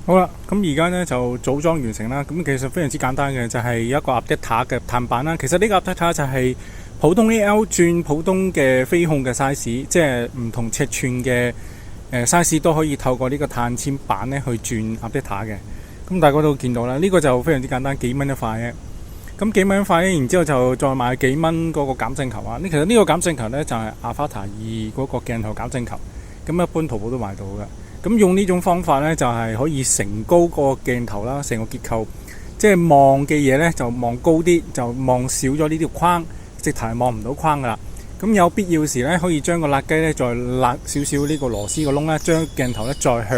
好啦，咁而家呢就組裝完成啦。咁其實非常之簡單嘅，就係一個 adapter 嘅碳板啦。其實呢個 adapter 就係普通 AL 轉普通嘅飛控嘅 size，即係唔同尺寸嘅size 都可以透過呢個碳纖板咧去轉 adapter 嘅。咁大家都見到啦，呢個就非常之簡單，幾蚊一塊嘅。咁幾蚊一塊咧，然之後就再買幾蚊嗰個減震球啊。其實呢個減震球呢，就係 Avata 2嗰個鏡頭減震球，咁一般淘寶都買到嘅。咁用呢種方法呢，就係可以成高個鏡頭啦，成個結構，即係望嘅嘢呢，就望高啲，就望少咗呢條框，直頭係望唔到框噶啦。咁有必要時呢，可以將個辣雞呢再辣少少呢個螺絲個窿呢，將鏡頭呢再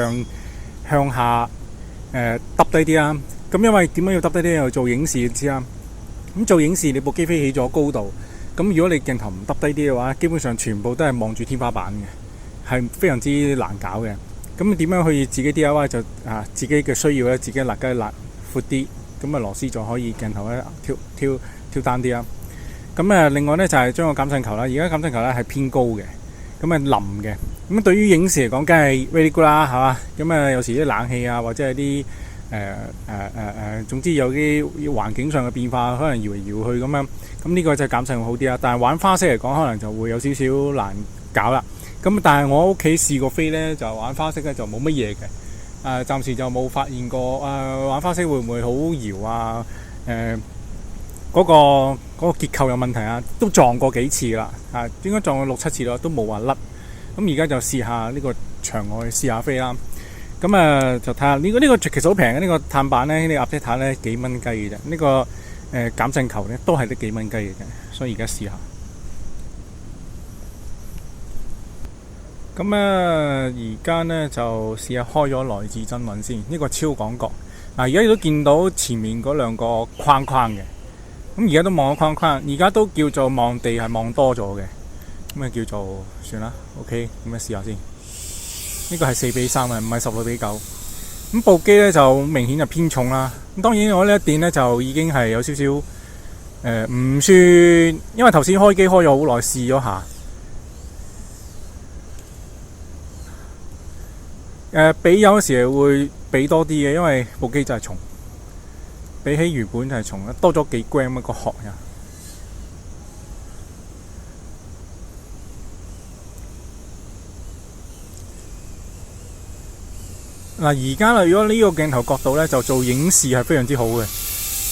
向下揼低啲啦。咁因為點解要揼低啲？又做影視知啦。咁做影視你部機飛起咗高度，咁如果你鏡頭唔揼低啲嘅話，基本上全部都係望住天花板嘅，係非常之難搞嘅。咁點樣可以自己 DIY 就自己嘅需要咧，自己辣雞辣闊啲，咁螺絲就可以鏡頭咧挑單啲啦。咁另外咧就係將個減震球啦，而家減震球咧係偏高嘅，咁冧嘅。咁對於影視嚟講，梗係 very good 啦，係嘛？咁有時啲冷氣啊，或者係啲總之有啲環境上嘅變化，可能搖嚟搖去咁樣。咁呢個就減震好啲啦。但係玩花式嚟講，可能就會有少少難搞啦。咁但係我屋企試過飛咧，就玩花式咧就冇乜嘢嘅。暫時就冇發現過玩花式會唔會好搖啊？嗰個結構有問題啊，都撞過幾次啦。應該撞過6-7次咯，都冇話甩。咁而家就試下呢個場外試下飛啦。咁就睇下呢個其實好平嘅呢個碳板咧，呢個 adapter 咧幾蚊雞嘅啫。呢個減震球咧都係得幾蚊雞嘅啫，所以而家試下。咁而家呢，就試下開咗來自真韻先，呢個超廣角。而家亦都見到前面嗰兩個框框嘅，咁而家都望咗框框，而家都叫做望地係望多咗嘅，咁叫做算啦。OK，咁試下先。呢個係4:3啊，唔係16:9。咁部機呢，就明顯就偏重啦。咁當然我呢一電呢，就已經係有少少唔算，因為頭先開機開咗好耐，試咗下。比有時會比多啲嘅，因為部機真係重，比起原本就係重，多咗幾 gram 一個殼呀。而家啦，如果呢個鏡頭角度呢，就做影視係非常之好嘅。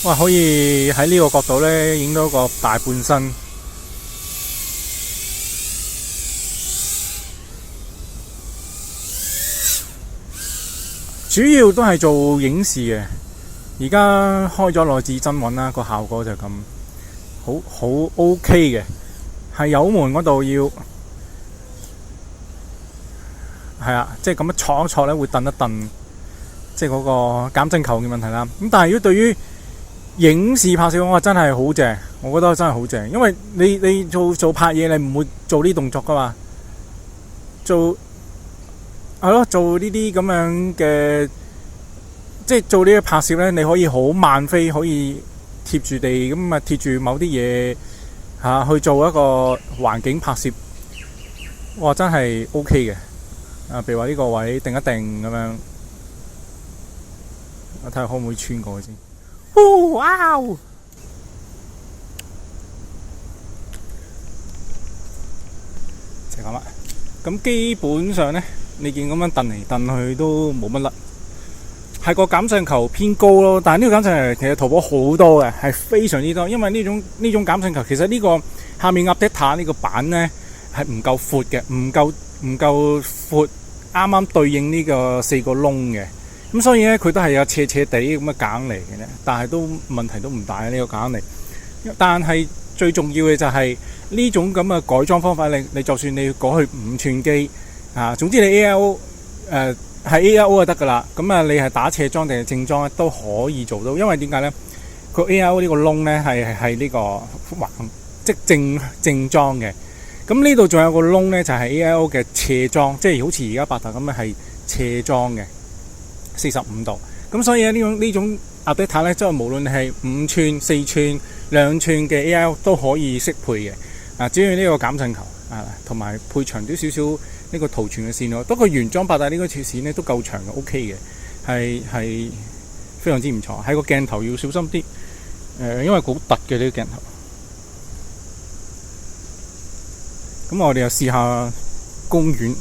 哇，可以喺呢個角度呢影到個大半身。主要都係做影視嘅，而家開咗來自真韻啦，個效果就咁好 OK 嘅，係油門嗰度要即係咁樣挫一挫咧，會蹬一蹬，即係嗰個減震球嘅問題啦。咁但係如果對於影視拍攝，我真係好正，我覺得真係好正，因為你做拍嘢，你唔會做呢動作噶嘛，做呢啲咁樣嘅，即係做呢個拍攝咧，你可以好慢飛，可以貼住地咁貼住某啲嘢去做一個環境拍攝，哇，真係 OK 嘅。譬如話呢個位定一定咁樣，我睇下可唔可以穿過去先。哇！就咁啦。咁基本上咧，你見咁樣蹬嚟蹬去都冇乜甩，係個減震球偏高咯。但係呢個減震球其實淘寶好多嘅，係非常之多。因為呢種減震球其實呢個下面 adapter 呢個板咧係唔夠闊嘅，唔夠闊，啱啱對應呢個4個窿嘅。咁所以咧佢都係有斜斜地咁嘅夾硬嚟嘅咧，但係都問題都唔大呢個夾硬嚟。但係最重要嘅就係呢種咁嘅改裝方法，你就算你要改去5寸機總之你 ALO 係 ALO 就得噶啦。咁你係打斜裝定係正裝都可以做到，因為點解咧？個 ALO 呢個窿咧係呢個橫即正裝嘅。咁呢度仲有個窿咧，就係 ALO 嘅斜裝，即係好似而家白塔咁係斜裝嘅45度。咁所以呢種 adapter 咧，即係無論係5寸、4寸、2寸嘅 AL 都可以適配嘅。只要呢個減震球同埋配長啲少少呢個圖傳嘅線咯。不過原裝白塔呢個條線咧都夠長嘅 ，OK 嘅係非常之唔錯。喺個鏡頭要小心啲，因為好突嘅呢個鏡頭。咁我哋又試下公園。